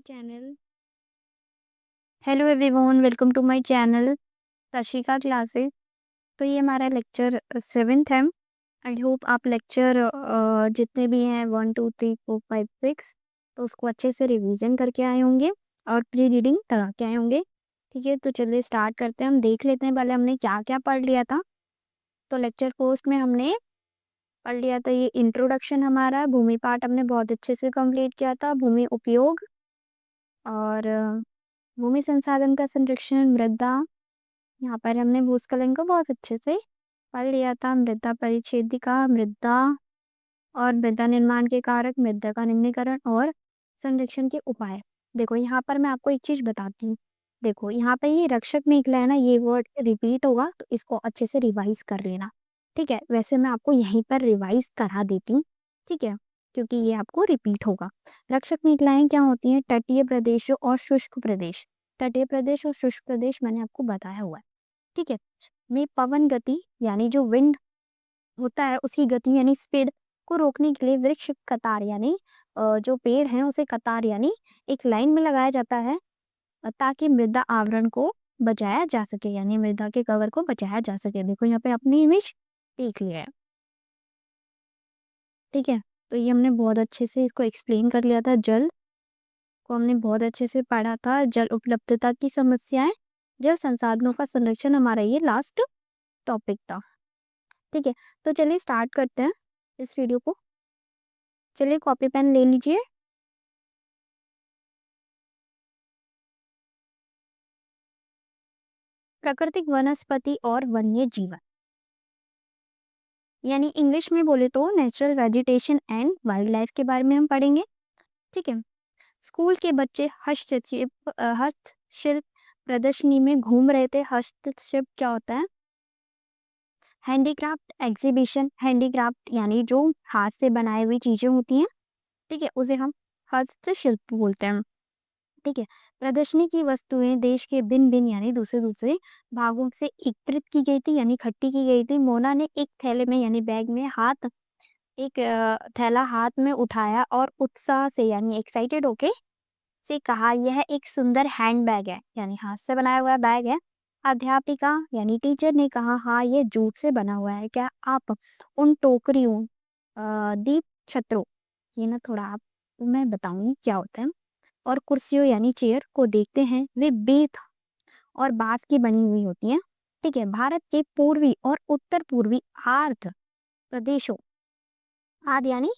channel. Hello everyone, welcome to my channel Tashika classes. तो ये हमारा लेक्चर 7th है। आई होप आप लेक्चर जितने भी हैं 1 2 3 4 5 6 तो उसको अच्छे से रिवीजन करके आए होंगे और प्री रीडिंग करा के आए होंगे। ठीक है, तो चलिए स्टार्ट करते हैं। हम देख लेते हैं पहले हमने क्या क्या पढ़ लिया था। तो लेक्चर फर्स्ट में हमने पढ़ लिया था ये इंट्रोडक्शन, हमारा भूमि पाठ हमने बहुत अच्छे से कंप्लीट किया था। भूमि उपयोग और भूमि संसाधन का संरक्षण, मृदा, यहाँ पर हमने भूस्खलन को बहुत अच्छे से पढ़ लिया था। मृदा परिच्छेदिका, मृदा और मृदा निर्माण के कारक, मृदा का निम्नीकरण और संरक्षण के उपाय। देखो यहाँ पर मैं आपको एक चीज बताती हूँ। देखो यहाँ पे ये रक्षक मेखला है ना, ये वर्ड रिपीट होगा तो इसको अच्छे से रिवाइज कर लेना। ठीक है, वैसे मैं आपको यहीं पर रिवाइज करा देती हूँ। ठीक है, क्योंकि ये आपको रिपीट होगा। रक्षक मेखलाएं क्या होती हैं? तटीय प्रदेशों और शुष्क प्रदेश। तटीय प्रदेश और शुष्क प्रदेश मैंने आपको बताया हुआ है। ठीक है, में पवन गति यानी जो विंड होता है उसकी गति यानी स्पीड को रोकने के लिए वृक्ष कतार यानी जो पेड़ हैं उसे कतार यानी एक लाइन में लगाया जाता है, ताकि मृदा आवरण को बचाया जा सके, यानी मृदा के कवर को बचाया जा सके। देखो यहाँ पे अपनी इमेज देख लिया है। ठीक है, तो ये हमने बहुत अच्छे से इसको एक्सप्लेन कर लिया था। जल को हमने बहुत अच्छे से पढ़ा था। जल उपलब्धता की समस्याएं, जल संसाधनों का संरक्षण, हमारा ये लास्ट टॉपिक था। ठीक है, तो चलिए स्टार्ट करते हैं इस वीडियो को। चलिए कॉपी पेन ले लीजिए। प्राकृतिक वनस्पति और वन्य जीवन, यानी इंग्लिश में बोले तो natural vegetation and wild life के बारे में हम पढ़ेंगे। ठीक है, स्कूल के बच्चे हस्तशिल्प प्रदर्शनी में घूम रहे थे। हस्तशिल्प क्या होता है? Handicraft exhibition. हैंडीक्राफ्ट यानी जो हाथ से बनाई हुई चीजें होती हैं, ठीक है, उसे हम हस्तशिल्प बोलते हैं। ठीक है, प्रदर्शनी की वस्तुएं देश के भिन्न भिन्न यानी दूसरे दूसरे भागों से एकत्रित की गई थी, यानी इकट्ठी की गई थी। मोना ने एक थैले में यानी बैग में एक थैला हाथ में उठाया और उत्साह से यानी एक्साइटेड होके से कहा, यह एक सुंदर हैंड बैग है, यानी हाथ से बनाया हुआ बैग है। अध्यापिका यानी टीचर ने कहा, हाँ ये जूट से बना हुआ है। क्या आप उन टोकरियों, दीप छत्रों, ये ना थोड़ा आप मैं बताऊंगी क्या होता है, और कुर्सियों यानी चेयर को देखते हैं, वे बेत और बांस की बनी हुई होती हैं। ठीक है, भारत के पूर्वी और उत्तर पूर्वी आर्द्र प्रदेशों, आर्द्र यानी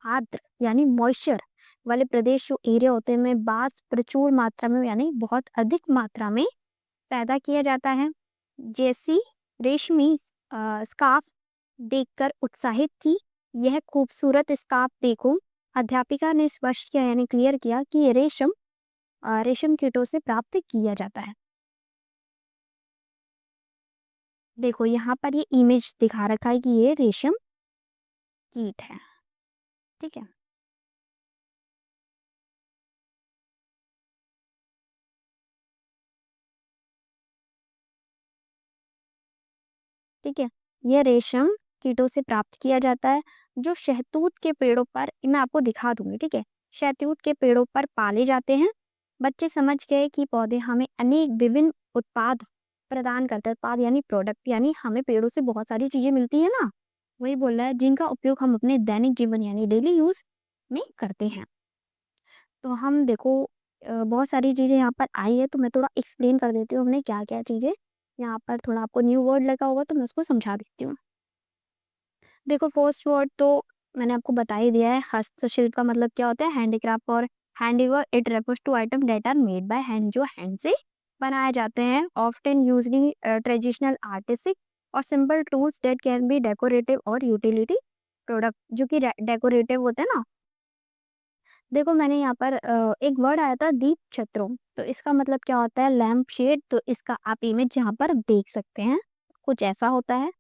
आर्द्र यानी मॉइस्चर वाले प्रदेश जो एरिया होते हैं में बांस प्रचुर मात्रा में यानी बहुत अधिक मात्रा में पैदा किया जाता है। जैसी रेशमी स्कार्फ देखकर उत्साहित थी, यह खूबसूरत स्कार्फ देखो। अध्यापिका ने स्पष्ट किया यानी क्लियर किया कि ये रेशम कीटों से प्राप्त किया जाता है। देखो यहाँ पर ये इमेज दिखा रखा है कि ये रेशम कीट है। ठीक है, ठीक है, ये रेशम कीटों से प्राप्त किया जाता है, जो शहतूत के पेड़ों पर, मैं आपको दिखा दूंगी। ठीक है, शहतूत के पेड़ों पर पाले जाते हैं। बच्चे समझ गए कि पौधे हमें अनेक विभिन्न उत्पाद प्रदान करते हैं। उत्पाद यानी प्रोडक्ट, यानी हमें पेड़ों से बहुत सारी चीजें मिलती है ना, वही बोल रहा है, जिनका उपयोग हम अपने दैनिक जीवन यानी डेली यूज में करते हैं। तो हम देखो बहुत सारी चीजें यहाँ पर आई है, तो मैं थोड़ा एक्सप्लेन कर देती हूँ हमने क्या क्या चीजें यहाँ पर। थोड़ा आपको न्यू वर्ड लगा होगा तो मैं उसको समझा देती हूँ। देखो फर्स्ट वर्ड तो मैंने आपको बता ही दिया है। हस्तशिल्प का मतलब क्या होता है? हैंडीक्राफ्ट और handiwork, it refers to item that are made by hand, जो हैंड से बनाए जाते हैं। ऑफ्टन यूजली ट्रेडिशनल आर्टिस्टिक और simple tools that can be decorative और यूटिलिटी प्रोडक्ट, जो कि डेकोरेटिव होते हैं ना। देखो मैंने यहाँ पर एक वर्ड आया था दीप छत्रों, तो इसका मतलब क्या होता है? Lamp shade. तो इसका आप इमेज यहाँ पर देख सकते हैं, कुछ ऐसा होता है।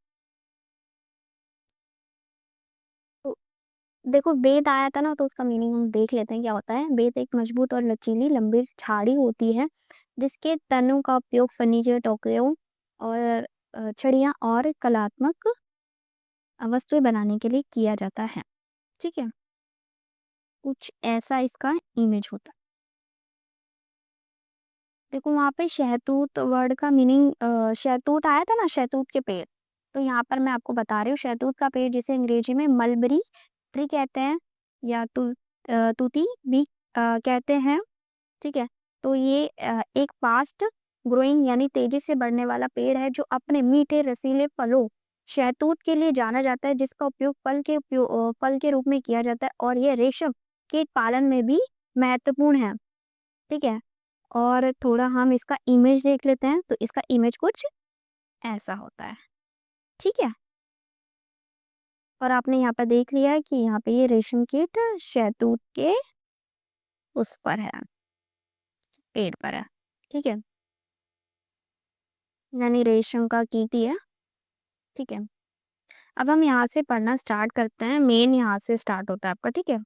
तो देखो बेत आया था ना, तो उसका मीनिंग हम देख लेते हैं क्या होता है। बेत एक मजबूत और लचीली लंबी झाड़ी होती है, जिसके तनों का उपयोग फर्नीचर, टोकरियों और छड़ियाँ और कलात्मक वस्तुएं बनाने के लिए किया जाता है। ठीक है, कुछ ऐसा इसका इमेज होता है। देखो वहाँ पे शहतूत वर्ड का मीनिंग शहतूत आया था ना, शहतूत के पेड़। तो यहाँ पर मैं आपको बता रही हूँ शहतूत का पेड़ जिसे अंग्रेजी में मलबरी ट्री कहते हैं या तूती भी कहते हैं। ठीक है। तो ये एक फास्ट ग्रोइंग यानी तेजी से बढ़ने वाला पेड़ है जो अपने मीठे रसीले फलों शहतूत के लिए जाना जाता है, जिसका उपयोग फल के रूप में किया जाता है और ये रेशम कीट पालन में भी महत्वपूर्ण है। ठीक है। और थोड़ा हम इसका इमेज देख लेते हैं, तो इसका इमेज कुछ ऐसा होता है। ठीक है। और आपने यहाँ पर देख लिया है कि यहाँ पे ये रेशम कीट शहतूत के उस पर है, पेड़ पर है। ठीक है। यानी रेशम का कीट ही है। ठीक है। अब हम यहाँ से पढ़ना स्टार्ट करते हैं। मेन यहाँ से स्टार्ट होता है आपका। ठीक है।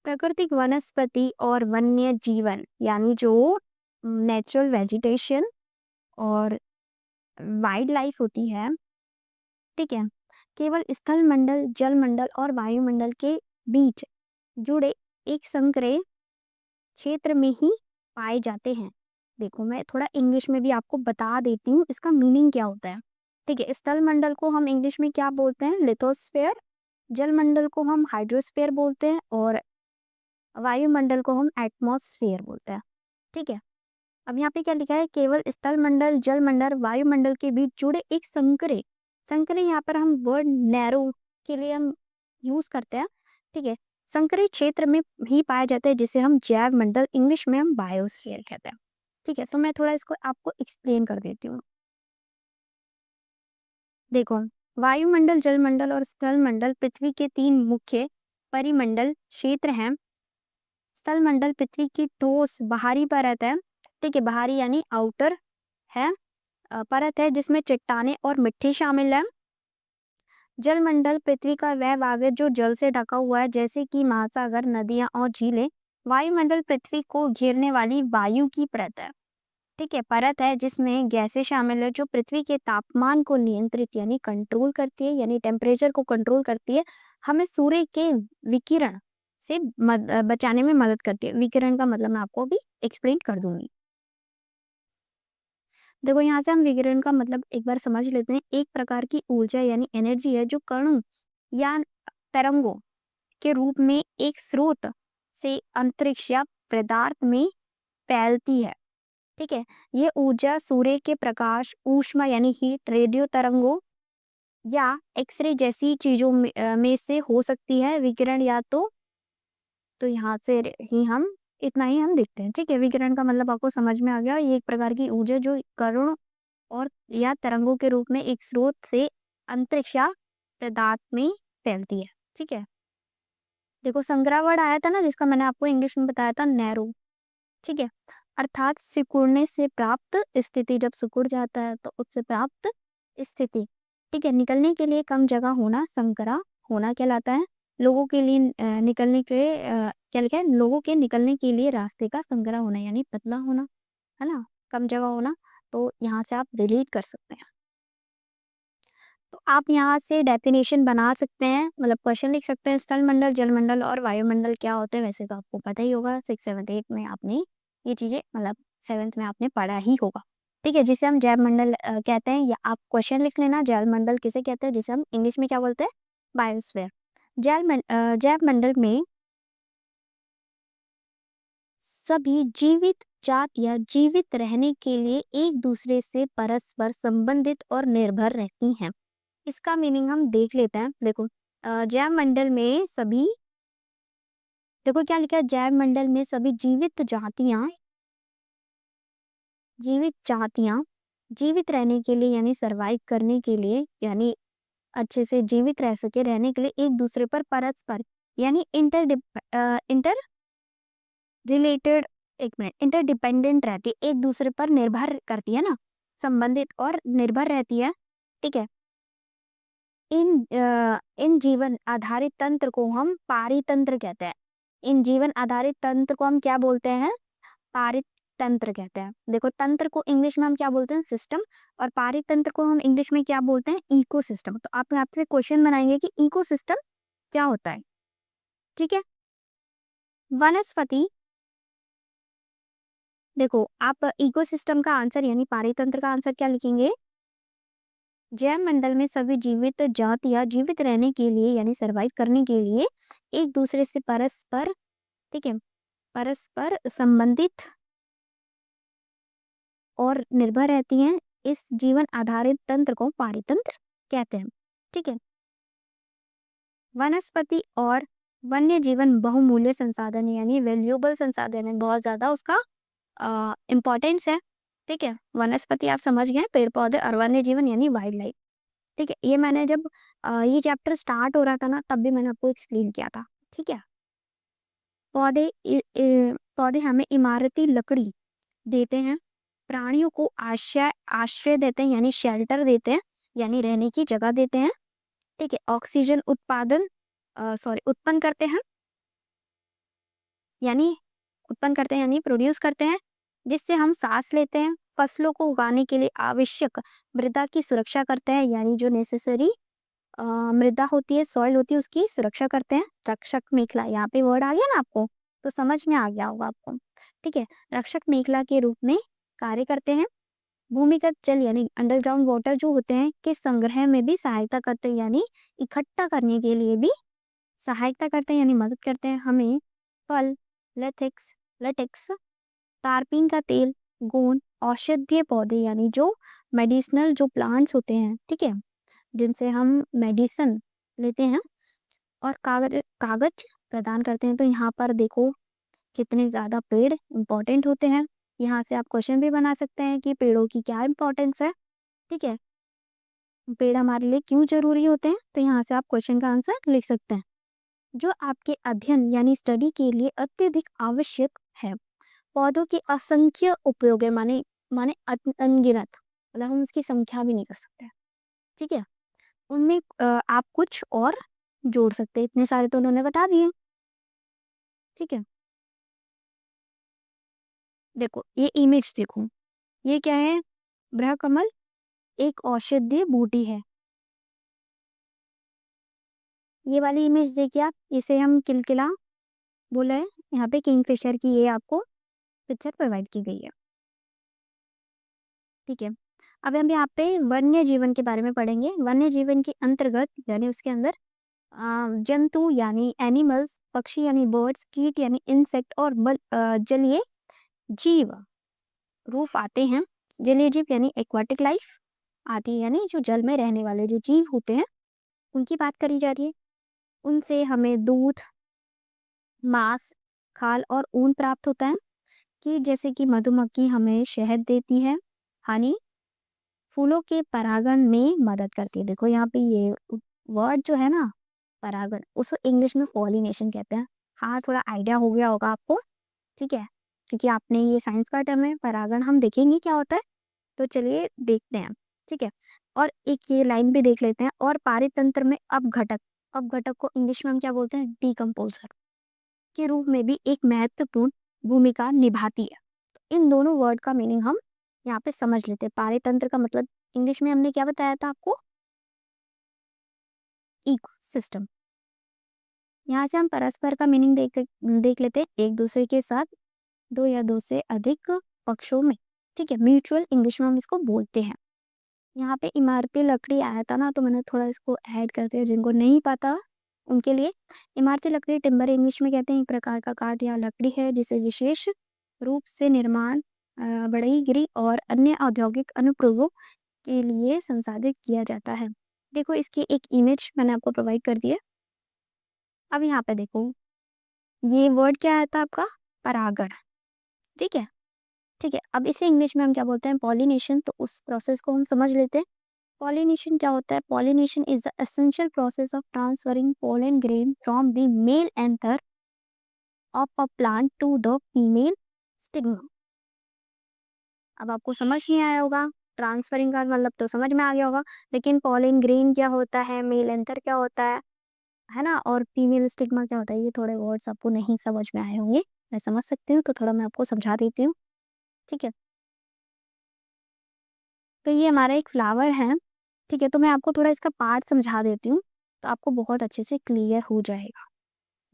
प्राकृतिक वनस्पति और वन्य जीवन यानी जो नेचुरल वेजिटेशन और वाइल्ड लाइफ होती है। ठीक है। केवल स्थल मंडल, जल मंडल और वायुमंडल के बीच जुड़े एक संकरे क्षेत्र में ही पाए जाते हैं। देखो मैं थोड़ा इंग्लिश में भी आपको बता देती हूँ इसका मीनिंग क्या होता है। ठीक है। स्थल मंडल को हम इंग्लिश में क्या बोलते हैं? लिथोस्फेयर। जल मंडल को हम हाइड्रोस्फेयर बोलते हैं और वायुमंडल को हम एटमॉस्फेयर बोलते हैं। ठीक है। अब यहाँ पे क्या लिखा है? केवल स्थल मंडल, जल मंडल, वायुमंडल के बीच जुड़े एक संकरे। संकरे यहाँ पर हम वर्ड नैरो के लिए हम यूज करते हैं। ठीक है। संकरे क्षेत्र में ही पाया जाता है जिसे हम जैव मंडल, इंग्लिश में हम बायोस्फीयर कहते हैं। ठीक है। तो मैं थोड़ा इसको आपको एक्सप्लेन कर देती हूँ। देखो वायुमंडल, जलमंडल और स्थल मंडल पृथ्वी के तीन मुख्य परिमंडल क्षेत्र हैं। स्थल मंडल पृथ्वी की ठोस बाहरी परत है। ठीक है। बाहरी यानी आउटर है, परत है जिसमें चट्टानें और मिट्टी शामिल है। जलमंडल पृथ्वी का वह भाग है जो जल से ढका हुआ है, जैसे कि महासागर, नदियां और झीलें। वायुमंडल पृथ्वी को घेरने वाली वायु की परत है। ठीक है। परत है जिसमें गैसें शामिल है जो पृथ्वी के तापमान को नियंत्रित यानी कंट्रोल करती है, यानी टेम्परेचर को कंट्रोल करती है। हमें सूर्य के विकिरण से बचाने में मदद करती है। विकिरण का मतलब मैं आपको भी एक्सप्लेन कर दूंगी। देखो यहाँ से हम विकिरण का मतलब एक बार समझ लेते हैं। एक प्रकार की ऊर्जा यानी एनर्जी है जो कणों या तरंगों के रूप में एक स्रोत से अंतरिक्ष या पदार्थ में फैलती है। ठीक है। ये ऊर्जा सूर्य के प्रकाश, ऊष्मा यानी हीट, रेडियो तरंगों या एक्सरे जैसी चीजों में से हो सकती है। विकिरण या तो यहाँ से ही हम इतना ही हम देखते हैं। ठीक है। विकिरण का मतलब आपको समझ में आ गया। ये एक प्रकार की ऊर्जा जो कणों और या तरंगों के रूप में एक स्रोत से अंतरिक्ष या पदार्थ में फैलती है। ठीक है। देखो संग्रह वर्ड आया था ना जिसका मैंने आपको इंग्लिश में बताया था, नैरो। ठीक है। अर्थात सिकुड़ने से प्राप्त स्थिति। जब सिकुड़ जाता है तो उससे प्राप्त स्थिति। ठीक है। निकलने के लिए कम जगह होना संकरा होना कहलाता है। लोगों के लिए निकलने के क्या लिखा है? लोगों के निकलने के लिए रास्ते का संकरा होना यानी पतला होना, है ना, कम जगह होना। तो यहाँ से आप रिलेट कर सकते हैं। तो आप यहाँ से डेफिनेशन बना सकते हैं, मतलब क्वेश्चन लिख सकते हैं। स्थल मंडल, जलमंडल और वायुमंडल क्या होते हैं? वैसे तो आपको पता ही होगा, 6, 7, 8 में आपने ये चीजें मतलब 7th में आपने पढ़ा ही होगा। ठीक है। जिसे हम जैव मंडल कहते हैं, या आप क्वेश्चन लिख लेना जैव मंडल किसे कहते हैं, जिसे हम इंग्लिश में क्या बोलते हैं? बायोस्फीयर। जैव मंडल में सभी जीवित जातियां जीवित रहने के लिए एक दूसरे से परस्पर संबंधित और निर्भर रहती हैं। इसका मीनिंग हम देख लेते हैं। देखो जैव मंडल में सभी, देखो क्या लिखा है? जैव मंडल में सभी जीवित जातियां जीवित रहने के लिए यानी सरवाइव करने के लिए, यानी अच्छे से जीवित रह सके, रहने के लिए एक दूसरे पर परस्पर यानी इंटर रिलेटेड, एक मिनट, इंटरडिपेंडेंट रहती है, एक दूसरे पर निर्भर करती है ना, संबंधित और निर्भर रहती है। ठीक है। इन जीवन आधारित तंत्र को हम पारितंत्र कहते हैं। इन जीवन आधारित तंत्र को हम क्या बोलते हैं? पारितंत्र कहते हैं। देखो तंत्र को इंग्लिश में हम क्या बोलते हैं? सिस्टम। और पारितंत्र को हम इंग्लिश में क्या बोलते हैं? इकोसिस्टम। तो आप आपसे क्वेश्चन बनाएंगे कि इकोसिस्टम क्या होता है। ठीक है। वनस्पति देखो आप इकोसिस्टम का आंसर यानी पारितंत्र का आंसर क्या लिखेंगे? जैव मंडल में सभी जीवित जातियां जीवित रहने के लिए यानी सरवाइव करने के लिए एक दूसरे से परस्पर, ठीक है, परस्पर संबंधित और निर्भर रहती हैं। इस जीवन आधारित तंत्र को पारितंत्र कहते हैं। ठीक है। वनस्पति और वन्य जीवन बहुमूल्य संसाधन है यानी वैल्यूएबल संसाधन है, बहुत ज्यादा उसका इम्पोर्टेंस है। ठीक है। वनस्पति आप समझ गए, पेड़ पौधे, और वन्य जीवन यानी वाइल्ड लाइफ। ठीक है। ये मैंने जब ये चैप्टर स्टार्ट हो रहा था ना, तब भी मैंने आपको एक्सप्लेन किया था। ठीक है। पौधे हमें इमारती लकड़ी देते हैं, प्राणियों को आश्रय आश्रय देते हैं यानी शेल्टर देते हैं, यानी रहने की जगह देते हैं। ठीक है। ऑक्सीजन उत्पन्न करते हैं, यानी प्रोड्यूस करते हैं, जिससे हम सांस लेते हैं। फसलों को उगाने के लिए आवश्यक मृदा की सुरक्षा करते हैं, यानी जो नेसेसरी मृदा होती है, सॉइल होती है, उसकी सुरक्षा करते हैं। रक्षक मेखला, यहाँ पे वर्ड आ गया ना आपको, तो समझ में आ गया होगा आपको। ठीक है। रक्षक मेखला के रूप में कार्य करते हैं। भूमिगत जल यानी अंडरग्राउंड वाटर जो होते हैं के संग्रह में भी सहायता करते हैं, यानी इकट्ठा करने के लिए भी सहायता करते हैं, यानी मदद करते हैं हमें। फल, लेटेक्स लेटेक्स तारपीन का तेल, गोंद, औषधीय पौधे यानी जो मेडिसिनल जो प्लांट्स होते हैं, ठीक है, जिनसे हम मेडिसिन लेते हैं, और कागज कागज प्रदान करते हैं। तो यहाँ पर देखो कितने ज्यादा पेड़ इंपॉर्टेंट होते हैं। यहाँ से आप क्वेश्चन भी बना सकते हैं कि पेड़ों की क्या इंपॉर्टेंस है। ठीक है। पेड़ हमारे लिए क्यों जरूरी होते हैं, तो यहाँ से आप क्वेश्चन का आंसर लिख सकते हैं। जो आपके अध्ययन यानी स्टडी के लिए अत्यधिक आवश्यक है। पौधों के असंख्य उपयोग है, माने माने अनगिनत, मतलब हम उसकी संख्या भी नहीं कर सकते। ठीक है। उनमें आप कुछ और जोड़ सकते हैं, इतने सारे तो उन्होंने बता दिए। ठीक है। देखो ये इमेज देखो, ये क्या है? ब्रह्मकमल एक औषधीय बूटी है। ये वाली इमेज देखिए आप, इसे हम किलकिला बोला है। यहाँ पे किंगफिशर की ये आपको पिक्चर प्रोवाइड की गई है। ठीक है। अब हम यहाँ पे वन्य जीवन के बारे में पढ़ेंगे। वन्य जीवन के अंतर्गत यानी उसके अंदर जंतु यानी एनिमल्स, पक्षी यानी बर्ड्स, कीट यानी इंसेक्ट, और जलीय जीव रूप आते हैं। जलीय जीव यानी एक्वाटिक लाइफ आती है, यानी जो जल में रहने वाले जो जीव होते हैं उनकी बात करी जा रही है। उनसे हमें दूध, मांस, खाल और ऊन प्राप्त होता है। कि जैसे कि मधुमक्खी हमें शहद देती है, हनी फूलों के परागण में मदद करती है। देखो यहाँ पे ये वर्ड जो है ना, परागण, उसको इंग्लिश में पॉलिनेशन कहते हैं। हाँ, थोड़ा आइडिया हो गया होगा आपको। ठीक है। क्योंकि आपने ये साइंस का टर्म है, परागण हम देखेंगे क्या होता है, तो चलिए देखते हैं। ठीक है। और एक ये लाइन भी देख लेते हैं। और पारितंत्र में अपघटक को इंग्लिश में हम क्या बोलते हैं? डिकम्पोजर के रूप में भी एक महत्वपूर्ण भूमिका निभाती है। तो इन दोनों वर्ड का मीनिंग हम यहाँ पे समझ लेते हैं। पारितंत्र का मतलब इंग्लिश में हमने क्या बताया था आपको? Eco system. यहाँ से हम परस्पर का मीनिंग देख लेते हैं, एक दूसरे के साथ, दो या दो से अधिक पक्षों में। ठीक है। म्यूचुअल इंग्लिश में हम इसको बोलते हैं। यहाँ पे इमारती लकड़ी आया था ना, तो मैंने थोड़ा इसको ऐड कर दिया, जिनको नहीं पता उनके लिए। इमारती लकड़ी टिम्बर इंग्लिश में कहते हैं, एक प्रकार का काठ या लकड़ी है जिसे विशेष रूप से निर्माण, बढ़ईगिरी और अन्य औद्योगिक अनुप्रयोगों के लिए संसाधित किया जाता है। देखो इसकी एक इमेज मैंने आपको प्रोवाइड कर दी है। अब यहाँ पे देखो, ये वर्ड क्या आया था आपका? परागण। ठीक है। ठीक है। अब इसे इंग्लिश में हम क्या बोलते हैं? पॉलिनेशन। तो उस प्रोसेस को हम समझ लेते हैं। पॉलिनेशन क्या होता है? Pollination is the essential process of transferring pollen grain from the male anther of a plant to the female stigma. अब आपको समझ नहीं आया होगा, ट्रांसफरिंग का मतलब तो समझ में आ गया होगा, लेकिन पोलन ग्रेन क्या होता है, मेल एंथर क्या होता है ना, और फीमेल स्टिग्मा क्या होता है, ये थोड़े वर्ड्स आपको नहीं समझ में आए होंगे। मैं समझ सकती हूँ, तो थोड़ा मैं आपको समझा देती हूँ। ठीक है। तो ये हमारा एक फ्लावर है। ठीक है। तो मैं आपको थोड़ा इसका पार्ट समझा देती हूँ, तो आपको बहुत अच्छे से क्लियर हो जाएगा।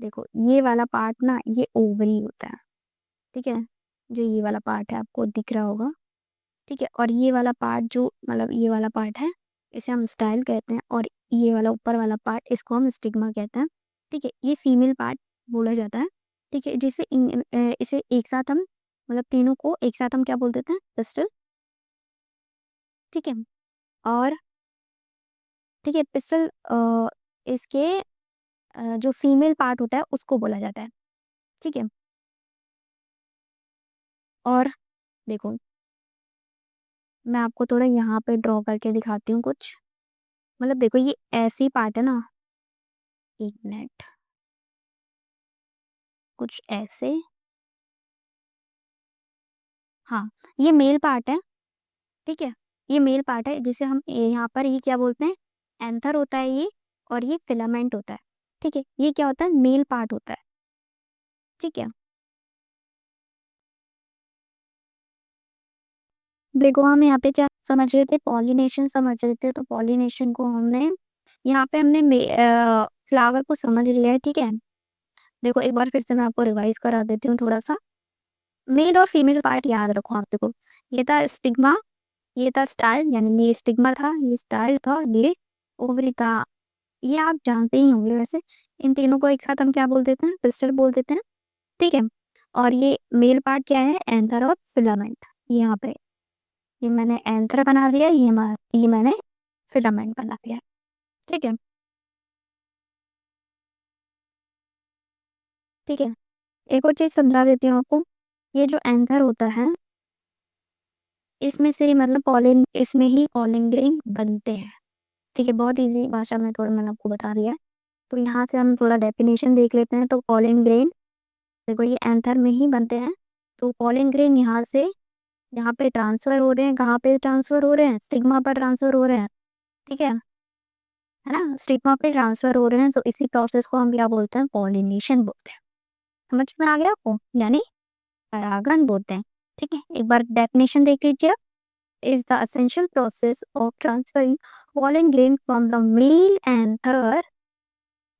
देखो ये वाला पार्ट ना, ये ओवरी होता है। ठीक है। जो ये वाला पार्ट है आपको दिख रहा होगा, ठीक है। और ये वाला पार्ट जो मतलब ये वाला पार्ट है, इसे हम स्टाइल कहते हैं, और ये वाला ऊपर वाला पार्ट इसको हम स्टिग्मा कहते हैं, ठीक है। ये फीमेल पार्ट बोला जाता है, ठीक है। जिसे इसे एक साथ हम मतलब तीनों को एक साथ हम क्या बोल देते हैं, पिस्टल, ठीक है। और ठीक है, पिस्टल इसके जो फीमेल पार्ट होता है उसको बोला जाता है, ठीक है। और देखो, मैं आपको थोड़ा यहाँ पे ड्रॉ करके दिखाती हूँ कुछ। मतलब देखो ये ऐसी पार्ट है ना, एक मिनट, कुछ ऐसे। हाँ, ये मेल पार्ट है, ठीक है। ये मेल पार्ट है जिसे हम यहाँ पर ये क्या बोलते हैं, एंथर होता है ये, और ये फिलामेंट होता है, ठीक है। ये क्या होता है, मेल पार्ट होता है, ठीक है। देखो हम यहाँ पे क्या समझ रहे थे, पॉलिनेशन समझ रहे थे। तो पॉलिनेशन को हमने यहाँ पे हमने फ्लावर को समझ लिया है, ठीक है। देखो एक बार फिर से मैं आपको रिवाइज करा देती हूँ थोड़ा सा। मेल और फीमेल पार्ट याद रखो आप। देखो ये था स्टिग्मा, ये था स्टाइल, यानी ये स्टिग्मा था, ये स्टाइल था, ये ओवरी था। ये आप जानते ही होंगे वैसे। इन तीनों को एक साथ हम क्या बोल देते हैं, पिस्टल बोल देते हैं, ठीक है। और ये मेल पार्ट क्या है, एंथर और फिलामेंट। यहाँ पे ये मैंने एंथर बना दिया, ये मैंने फिलामेंट बना दिया, ठीक है। ठीक है, एक और चीज समझा देती हूँ आपको। ये जो एंथर होता है, इसमें से मतलब पॉलिन इसमें ही पॉलिन ग्रेन बनते हैं, ठीक है। बहुत इजी भाषा में थोड़ा मैंने आपको बता दिया है। तो यहाँ से हम थोड़ा डेफिनेशन देख लेते हैं। तो पॉलिन ग्रेन, देखो ये एंथर में ही बनते हैं। तो पॉलिन ग्रेन यहाँ से यहाँ पे ट्रांसफर हो रहे हैं, कहाँ पे ट्रांसफर हो रहे हैं, स्टिग्मा पर ट्रांसफर हो रहे हैं, ठीक है ना। स्टिग्मा पे ट्रांसफर हो रहे हैं, तो इसी प्रोसेस को हम क्या बोलते हैं, पॉलिनेशन बोलते हैं। समझ में आ गया आपको, यानी परागण बोलते हैं, ठीक है। एक बार डेफिनेशन देख लीजिए। Is the essential process of transferring pollen grain from the male anther,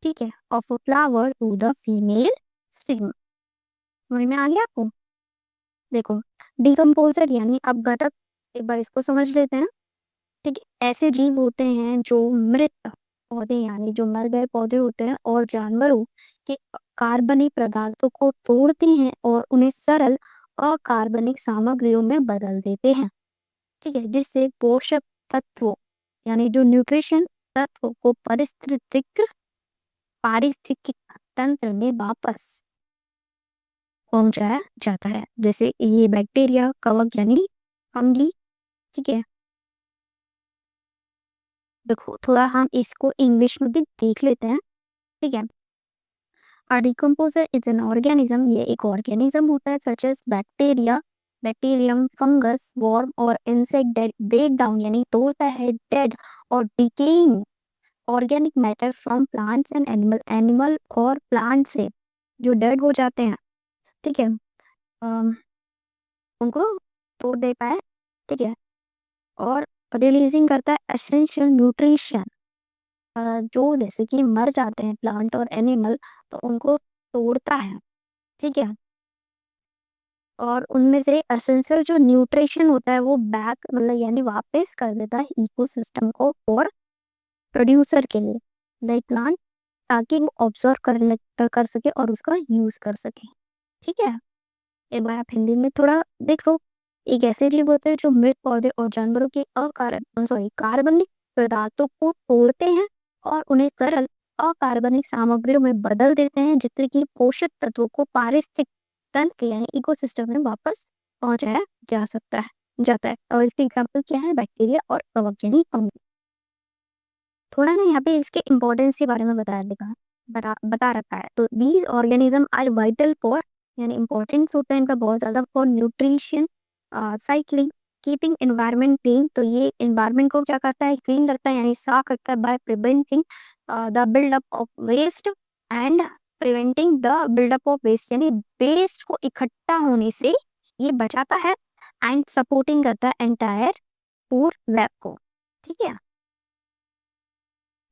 ठीक है, of a flower to the female stigma. समझ में आ गया आपको। देखो डिकम्पोजर यानी अब घटक, एक बार इसको समझ लेते हैं, ठीक है। ऐसे जीव होते हैं जो मृत पौधे यानी जो मर गए पौधे होते हैं और जानवरों के कार्बनिक पदार्थों को तोड़ते हैं और उन्हें सरल अकार्बनिक सामग्रियों में बदल देते हैं, ठीक है। जिससे पोषक तत्वों यानी जो न्यूट्रिशन तत्वों को पारिस्थितिक तंत्र में वापस पहुंचाया जाता है। जैसे ये बैक्टीरिया, कवक यानी फंगी, ठीक है। देखो थोड़ा हम इसको इंग्लिश में भी देख लेते हैं, ठीक है। A decomposer is an organism, ये एक ऑर्गेनिज्म होता है, such as bacteria, bacterium, fungus, worm और इंसेक्ट डेड ब्रेक डाउन यानी तोड़ता है डेड और decaying organic matter from plants and animal, animal और प्लांट से जो डेड हो जाते हैं, ठीक है, उनको तोड़ देता है, ठीक है। और रिलीजिंग करता है एसेंशियल न्यूट्रिशन, जो जैसे कि मर जाते हैं प्लांट और एनिमल, तो उनको तोड़ता है, ठीक है। और उनमें से एसेंशियल जो न्यूट्रिशन होता है वो बैक मतलब यानी वापस कर देता है इकोसिस्टम को और प्रोड्यूसर के लिए, लाइक प्लांट, ताकि वो ऑब्जर्व कर सके और उसका यूज कर सके, ठीक है। एक बार आप हिंदी में थोड़ा देख लो। एक ऐसे जीव होते हैं जो मृत पौधे और जानवरों के कार्बनिक पदार्थों को तोड़ते हैं और उन्हें सरल अकार्बनिक सामग्रियों में बदल देते हैं, जिससे कि पोषक तत्वों को पारिस्थितिक तंत्र यानी इकोसिस्टम में वापस पहुंचाया जा सकता है जाता है। और इसके एग्जाम्पल क्या है, बैक्टीरिया और कवक यानी फंगी। थोड़ा ना यहाँ पे इसके इम्पोर्टेंस के बारे में बता रखा है। तो these organism are vital for, यानी इम्पोर्टेंस होता है इनका बहुत ज़्यादा, for nutrition cycling, keeping environment clean. तो ये एनवायरनमेंट को क्या करता है, क्लीन रखता है यानी साफ रखता है, by preventing the buildup of waste and preventing the buildup of waste, यानी वेस्ट को इकट्ठा होने से ये बचाता है, एंड सपोर्टिंग करता है एंटायर फूड वेब को, ठीक है।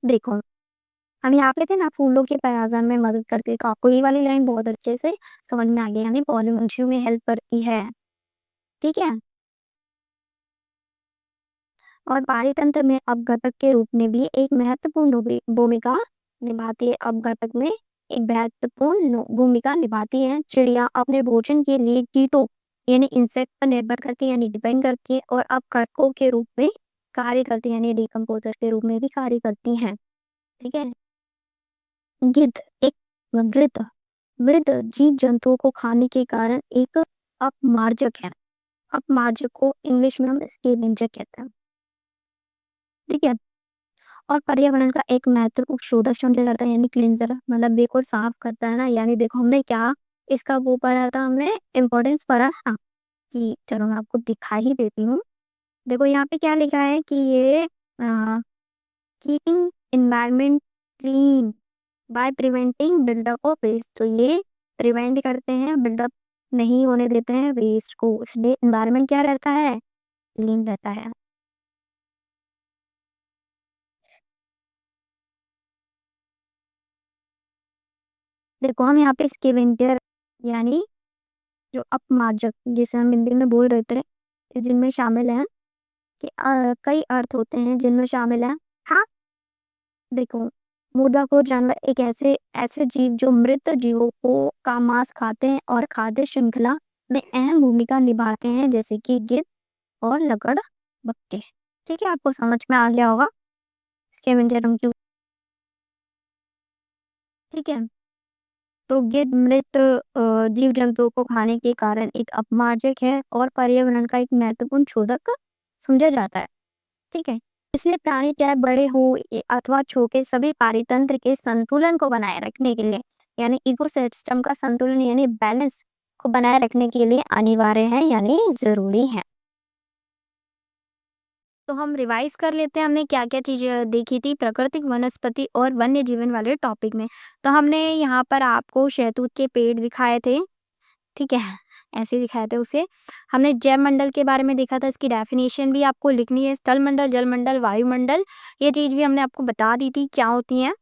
देखो हम यहाँ पे थे ना, फूलों के परागण में मदद करती है। आपको ये वाली लाइन बहुत अच्छे से समझ में आ गई, यानी पॉलिनेशन में हेल्प करती है। ठीक है। और पारितंत्र में अपघटक के रूप में भी एक महत्वपूर्ण भूमिका निभाती है। अपघटक में एक महत्वपूर्ण भूमिका निभाती है। चिड़िया अपने भोजन के लिए कीटों यानी इंसेक्ट पर निर्भर करती है, यानी डिपेंड करती है, और अपघटकों के रूप में कार्य करती है, यानी डिकम्पोजर के रूप में भी कार्य करती हैं। ठीक है। गिद्ध एक वृद्ध वृद्ध जीव जंतुओं को खाने के कारण एक अपमार्जक है। अपमार्जक को इंग्लिश में हम स्कैवेंजर कहते हैं। ठीक है। और पर्यावरण का एक महत्वपूर्ण शोधक समझा जाता है, यानी क्लींजर, मतलब देखो साफ करता है ना। यानी देखो हमने क्या इसका वो पढ़ा था, हमने इम्पोर्टेंस पढ़ा था कि चलो मैं आपको दिखा ही देती हूँ। देखो यहाँ पे क्या लिखा है कि ये keeping environment clean by preventing buildup of waste. तो ये प्रिवेंट करते हैं, बिल्डअप नहीं होने देते हैं वेस्ट को, इसलिए एनवायरनमेंट क्या रहता है, क्लीन रहता है। देखो हम यहाँ पे स्कैवेंजर यानी जो अपमार्जक जिसे हम हिंदी में बोल रहे थे, जिनमें शामिल है कि कई अर्थ होते हैं जिनमें शामिल है। हाँ, देखो मुर्दाखोर जानवर एक ऐसे ऐसे जीव जो मृत जीवों को का मांस खाते हैं और खाद्य श्रृंखला में अहम भूमिका निभाते हैं, जैसे कि गिद्ध और लकड़बग्घे। ठीक है, आपको समझ में आ गया होगा स्कैवेंजर हम क्यों। ठीक है। तो गिद्ध मृत जीव जंतुओं को खाने के कारण एक अपमार्जक है और पर्यावरण का एक महत्वपूर्ण शोधक समझा जाता है। ठीक है। इसलिए प्राणी चाहे बड़े हो अथवा छोटे, सभी पारितंत्र के संतुलन को बनाए रखने के लिए, यानी इकोसिस्टम का संतुलन यानी बैलेंस को बनाए रखने के लिए अनिवार्य है, यानी जरूरी है। तो हम रिवाइज कर लेते हैं, हमने क्या क्या चीजें देखी थी प्राकृतिक, वनस्पति और वन्य जीवन वाले टॉपिक में। तो हमने यहाँ पर आपको शहतूत के पेड़ दिखाए थे। ठीक है, ऐसे दिखाए थे उसे। हमने जैव मंडल के बारे में देखा था, इसकी डेफिनेशन भी आपको लिखनी है। स्थल मंडल, जल मंडल, वायुमंडल, ये चीज भी हमने आपको बता दी थी क्या होती हैं।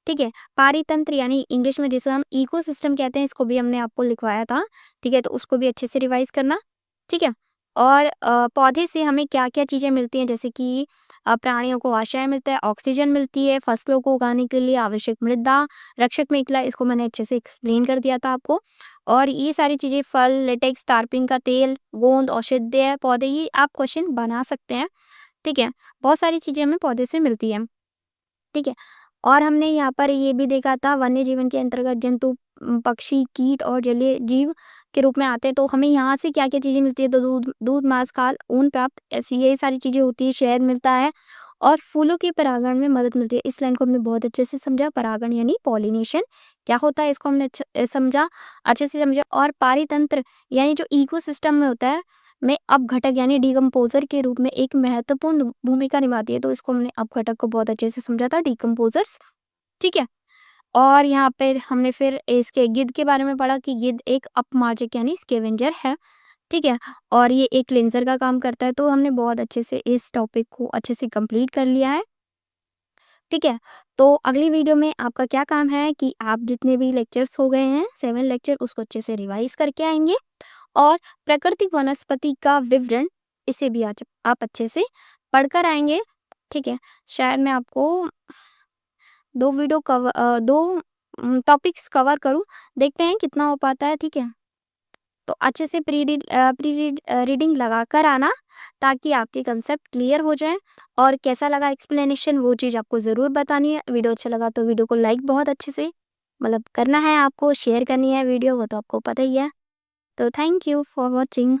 ठीक है। पारितंत्र यानी इंग्लिश में जिसे हम इकोसिस्टम कहते हैं, इसको भी हमने आपको लिखवाया था। ठीक है, तो उसको भी अच्छे से रिवाइज करना। ठीक है। और पौधे से हमें क्या क्या चीजें मिलती हैं, जैसे कि प्राणियों को आश्रय मिलता है, ऑक्सीजन मिलती है, फसलों को उगाने के लिए आवश्यक मृदा, रक्षक मेखला, इसको मैंने अच्छे से एक्सप्लेन कर दिया था आपको। और ये सारी चीजें, फल, लेटेक्स, तारपिन का तेल, गोंद, औषधीय पौधे, ये आप क्वेश्चन बना सकते हैं। ठीक है। बहुत सारी चीजें हमें पौधे से मिलती हैं। ठीक है। और हमने यहाँ पर ये भी देखा था, वन्य जीवन के अंतर्गत जंतु, पक्षी, कीट और जलीय जीव के रूप में आते हैं। तो हमें यहाँ से क्या क्या चीजें मिलती है, तो दूध दूध मांस, खाल, ऊन प्राप्त, ऐसी ये सारी चीजें होती है। शहद मिलता है और फूलों के परागण में मदद मिलती है। इस लाइन को हमने बहुत अच्छे से समझा। परागण यानी पॉलिनेशन क्या होता है, इसको हमने समझा, अच्छे से समझा। और पारितंत्र यानी जो इकोसिस्टम में होता है, में अपघटक यानी डिकम्पोजर के रूप में एक महत्वपूर्ण भूमिका निभाती है। तो इसको हमने अपघटक को बहुत अच्छे से समझा था, डिकम्पोजर्स। ठीक है। और यहाँ पे हमने फिर इसके गिद्ध के बारे में पढ़ा कि गिद्ध एक अपमार्जक यानी स्कैवेंजर है। ठीक है। और ये एक क्लींजर का काम करता है। तो हमने बहुत अच्छे से इस टॉपिक को अच्छे से कंप्लीट कर लिया है। ठीक है। तो अगली वीडियो में आपका क्या काम है कि आप जितने भी लेक्चर्स हो गए हैं 7 लेक्चर, उसको अच्छे से रिवाइज करके आएंगे। और प्राकृतिक वनस्पति का विवरण, इसे भी आज आप अच्छे से पढ़कर आएंगे। ठीक है। शायद मैं आपको दो टॉपिक्स कवर करूं, देखते हैं कितना हो पाता है। ठीक है। तो अच्छे से रीडिंग लगा कर आना, ताकि आपके कंसेप्ट क्लियर हो जाए। और कैसा लगा एक्सप्लेनेशन, वो चीज़ आपको ज़रूर बतानी है। वीडियो अच्छा लगा तो वीडियो को लाइक बहुत अच्छे से मतलब करना है आपको, शेयर करनी है वीडियो, वो तो आपको पता ही है। तो थैंक यू फॉर वॉचिंग।